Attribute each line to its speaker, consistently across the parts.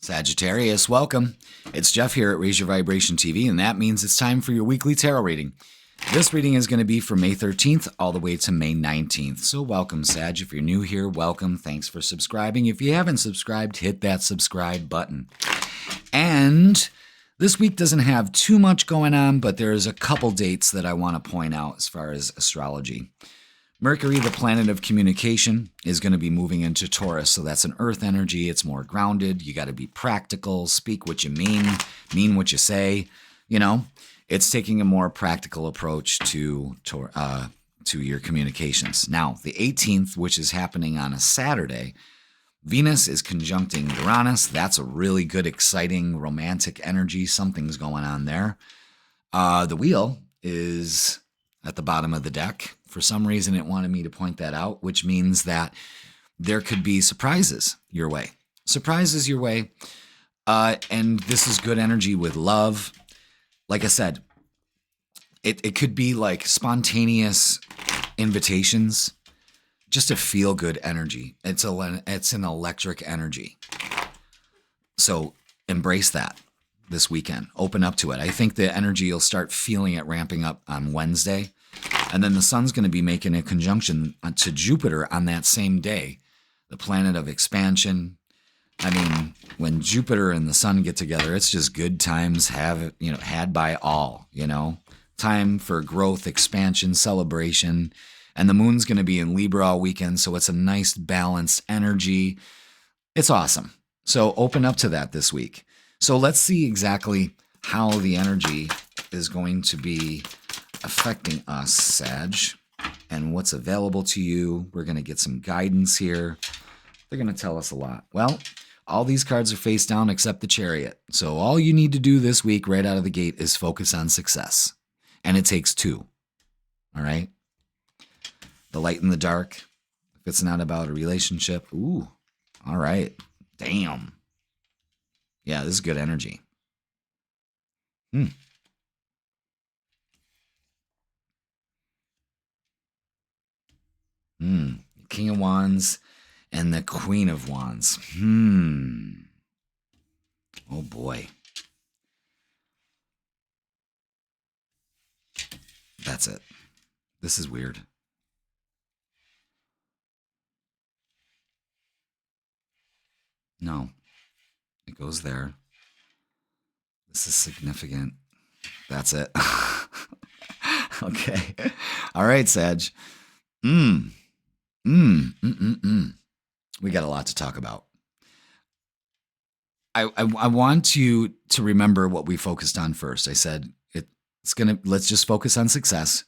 Speaker 1: Sagittarius, welcome. It's Jeff here at Raise Your Vibration TV, and that means it's time for your weekly tarot reading. This reading is going to be from May 13th all the way to May 19th. So welcome, Sag. If you're new here, welcome. Thanks for subscribing. If you haven't subscribed, hit that subscribe button. And this week doesn't have too much going on, but there's a couple dates that I want to point out as far as astrology. Mercury, the planet of communication, is going to be moving into Taurus. So that's an earth energy. It's more grounded. You got to be practical, speak what you mean what you say. You know, it's taking a more practical approach to your communications. Now, the 18th, which is happening on a Saturday, Venus is conjuncting Uranus. That's a really good, exciting, romantic energy. Something's going on there. The wheel is at the bottom of the deck. For some reason, it wanted me to point that out, which means that there could be surprises your way. Surprises your way. And this is good energy with love. Like I said, it could be like spontaneous invitations, just a feel-good energy. It's an electric energy. So embrace that this weekend. Open up to it. I think the energy, you'll start feeling it ramping up on Wednesday. And then the sun's going to be making a conjunction to Jupiter on that same day, the planet of expansion. I mean, when Jupiter and the sun get together, it's just good times had by all, time for growth, expansion, celebration. And the moon's going to be in Libra all weekend, so it's a nice balanced energy. It's awesome. So open up to that this week. So let's see exactly how the energy is going to be affecting us, Sag, and what's available to you. We're going to get some guidance here. They're going to tell us a lot. Well, all these cards are face down except the Chariot. So all you need to do this week right out of the gate is focus on success. And it takes two. All right? The light and the dark. If it's not about a relationship. Ooh. All right. Damn. Yeah, this is good energy. King of Wands and the Queen of Wands. Oh boy. That's it. This is weird. No. It goes there. This is significant. That's it. Okay. All right, Sag. We got a lot to talk about. I want you to remember what we focused on first. I said let's just focus on success,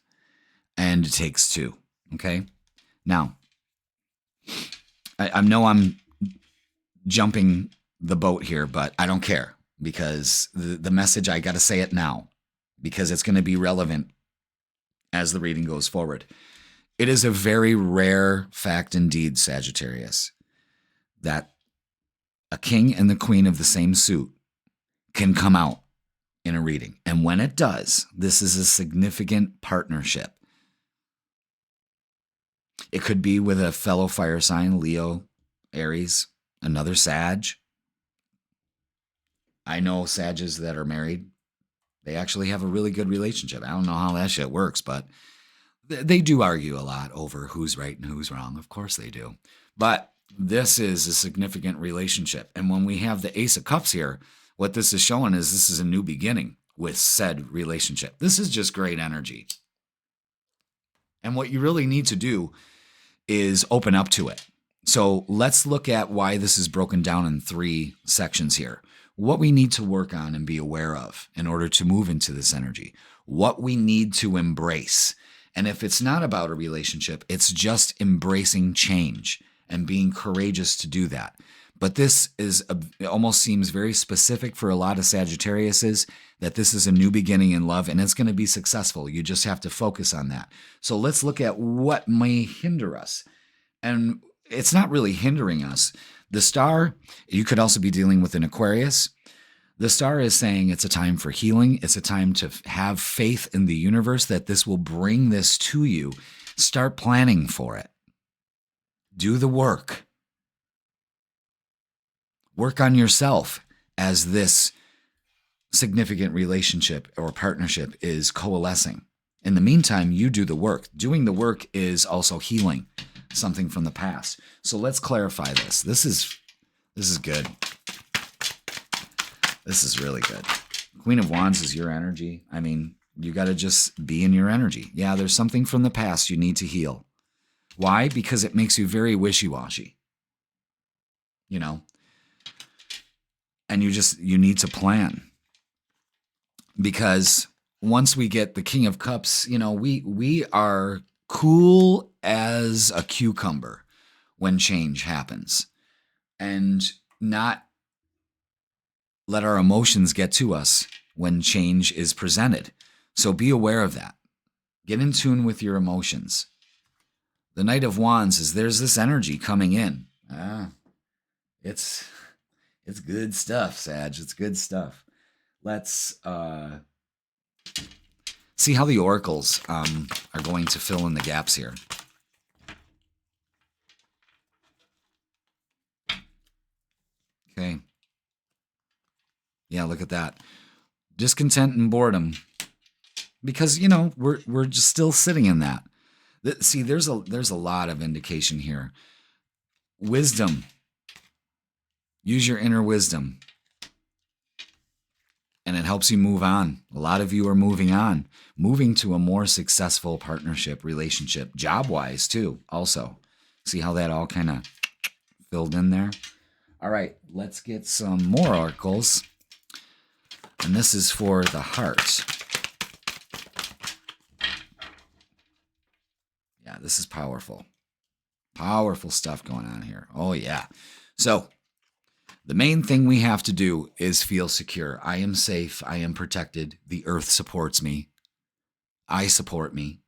Speaker 1: and it takes two. Okay. Now, I know I'm jumping the boat here, but I don't care, because the message, I got to say it now, because it's going to be relevant as the reading goes forward. It is a very rare fact indeed, Sagittarius, that a king and the queen of the same suit can come out in a reading. And when it does, this is a significant partnership. It could be with a fellow fire sign, Leo, Aries, another Sag. I know Sages that are married. They actually have a really good relationship. I don't know how that shit works, but they do argue a lot over who's right and who's wrong. Of course they do. But this is a significant relationship. And when we have the Ace of Cups here, what this is showing is this is a new beginning with said relationship. This is just great energy. And what you really need to do is open up to it. So let's look at why this is broken down in three sections here. What we need to work on and be aware of in order to move into this energy. What we need to embrace. And if it's not about a relationship, it's just embracing change and being courageous to do that. But this it almost seems very specific for a lot of Sagittariuses, that this is a new beginning in love, and it's going to be successful. You just have to focus on that. So let's look at what may hinder us. And it's not really hindering us. The star, you could also be dealing with an Aquarius. The star is saying it's a time for healing. It's a time to have faith in the universe that this will bring this to you. Start planning for it. Do the work. Work on yourself as this significant relationship or partnership is coalescing. In the meantime, you do the work. Doing the work is also healing something from the past. So let's clarify this. This is good. This is really good. Queen of Wands is your energy. I mean, you got to just be in your energy. Yeah, there's something from the past you need to heal. Why? Because it makes you very wishy-washy. You know? And you need to plan. Because once we get the King of Cups, we are cool as a cucumber when change happens. And not let our emotions get to us when change is presented. So be aware of that. Get in tune with your emotions. The Knight of Wands there's this energy coming in. It's good stuff, Sag. It's good stuff. Let's see how the oracles are going to fill in the gaps here. Okay. Yeah, look at that. Discontent and boredom. Because, we're just still sitting in that. See, there's a lot of indication here. Wisdom. Use your inner wisdom. And it helps you move on. A lot of you are moving on. Moving to a more successful partnership, relationship, job-wise too, also. See how that all kind of filled in there? All right, let's get some more oracles. And this is for the heart. Yeah, this is powerful. Powerful stuff going on here. Oh, yeah. So, the main thing we have to do is feel secure. I am safe. I am protected. The earth supports me. I support me.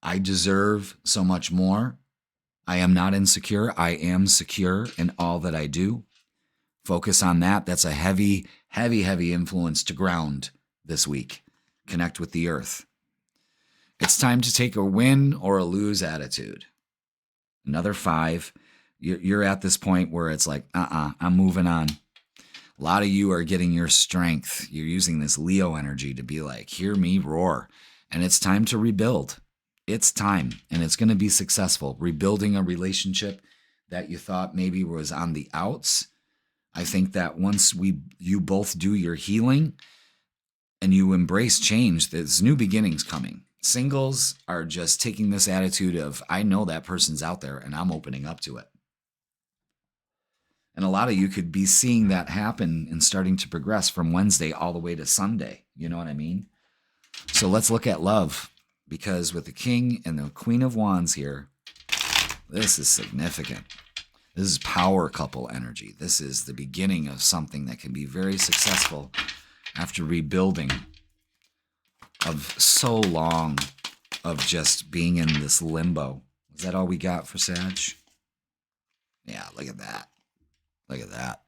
Speaker 1: I deserve so much more. I am not insecure. I am secure in all that I do. Focus on that. That's a heavy, heavy, heavy influence to ground this week. Connect with the earth. It's time to take a win or a lose attitude. Another 5. You're at this point where it's like, I'm moving on. A lot of you are getting your strength. You're using this Leo energy to be like, hear me roar. And it's time to rebuild. It's time, and it's going to be successful. Rebuilding a relationship that you thought maybe was on the outs. I think that once you both do your healing and you embrace change, there's new beginnings coming. Singles are just taking this attitude of, I know that person's out there and I'm opening up to it. And a lot of you could be seeing that happen and starting to progress from Wednesday all the way to Sunday. You know what I mean? So let's look at love, because with the King and the Queen of Wands here, this is significant. This is power couple energy. This is the beginning of something that can be very successful after rebuilding of so long of just being in this limbo. Is that all we got for Sag? Yeah, look at that. Look at that.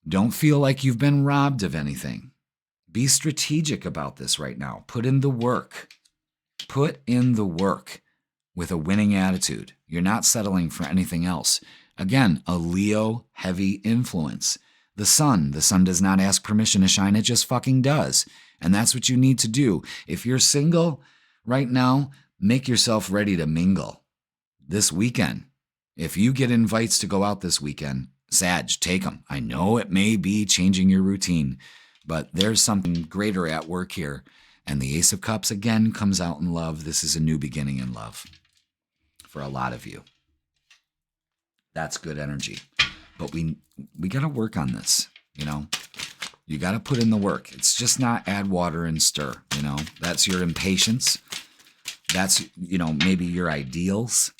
Speaker 1: Don't feel like you've been robbed of anything. Be strategic about this right now. Put in the work. Put in the work with a winning attitude. You're not settling for anything else. Again, a Leo heavy influence. The sun does not ask permission to shine. It just fucking does. And that's what you need to do. If you're single right now, make yourself ready to mingle this weekend. If you get invites to go out this weekend, Sag, take them. I know it may be changing your routine, but there's something greater at work here. And the Ace of Cups again comes out in love. This is a new beginning in love for a lot of you. That's good energy. But we got to work on this, You got to put in the work. It's just not add water and stir, That's your impatience. That's, maybe your ideals.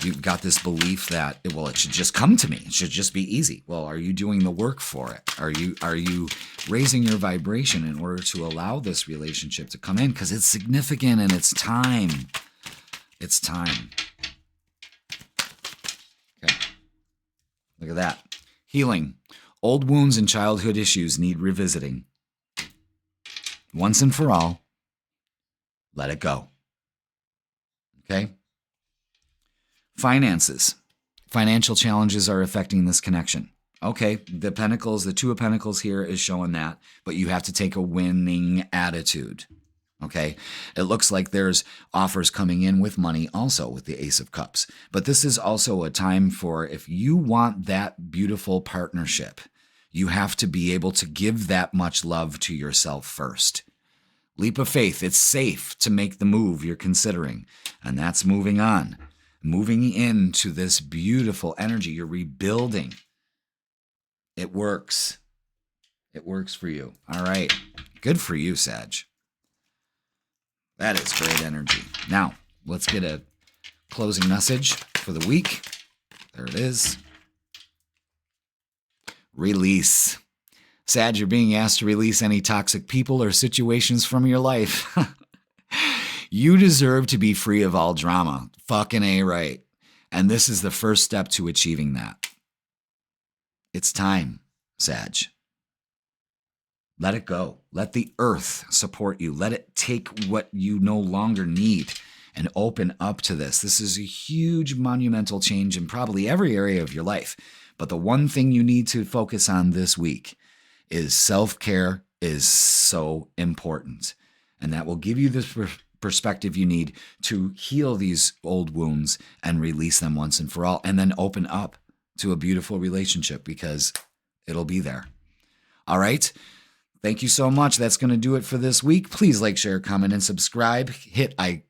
Speaker 1: You've got this belief that, it should just come to me. It should just be easy. Well, are you doing the work for it? Are you raising your vibration in order to allow this relationship to come in? Because it's significant and it's time. It's time. Okay. Look at that. Healing. Old wounds and childhood issues need revisiting. Once and for all, let it go. Okay? Finances. Financial challenges are affecting this connection. Okay, the Pentacles, the Two of Pentacles here is showing that, but you have to take a winning attitude. Okay, it looks like there's offers coming in with money also with the Ace of Cups. But this is also a time for, if you want that beautiful partnership, you have to be able to give that much love to yourself first. Leap of faith. It's safe to make the move you're considering. And that's moving on. Moving into this beautiful energy. You're rebuilding. It works. It works for you. All right. Good for you, Sag. That is great energy. Now, let's get a closing message for the week. There it is. Release. Sag, you're being asked to release any toxic people or situations from your life. You deserve to be free of all drama. Fucking A right. And this is the first step to achieving that. It's time, Sag. Let it go. Let the earth support you. Let it take what you no longer need and open up to this. This is a huge monumental change in probably every area of your life. But the one thing you need to focus on this week is self-care is so important. And that will give you the perspective you need to heal these old wounds and release them once and for all. And then open up to a beautiful relationship, because it'll be there. All right. Thank you so much. That's going to do it for this week. Please like, share, comment, and subscribe. Hit I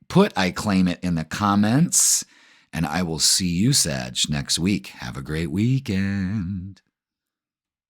Speaker 1: claim it in the comments. And I will see you, Sag, next week. Have a great weekend.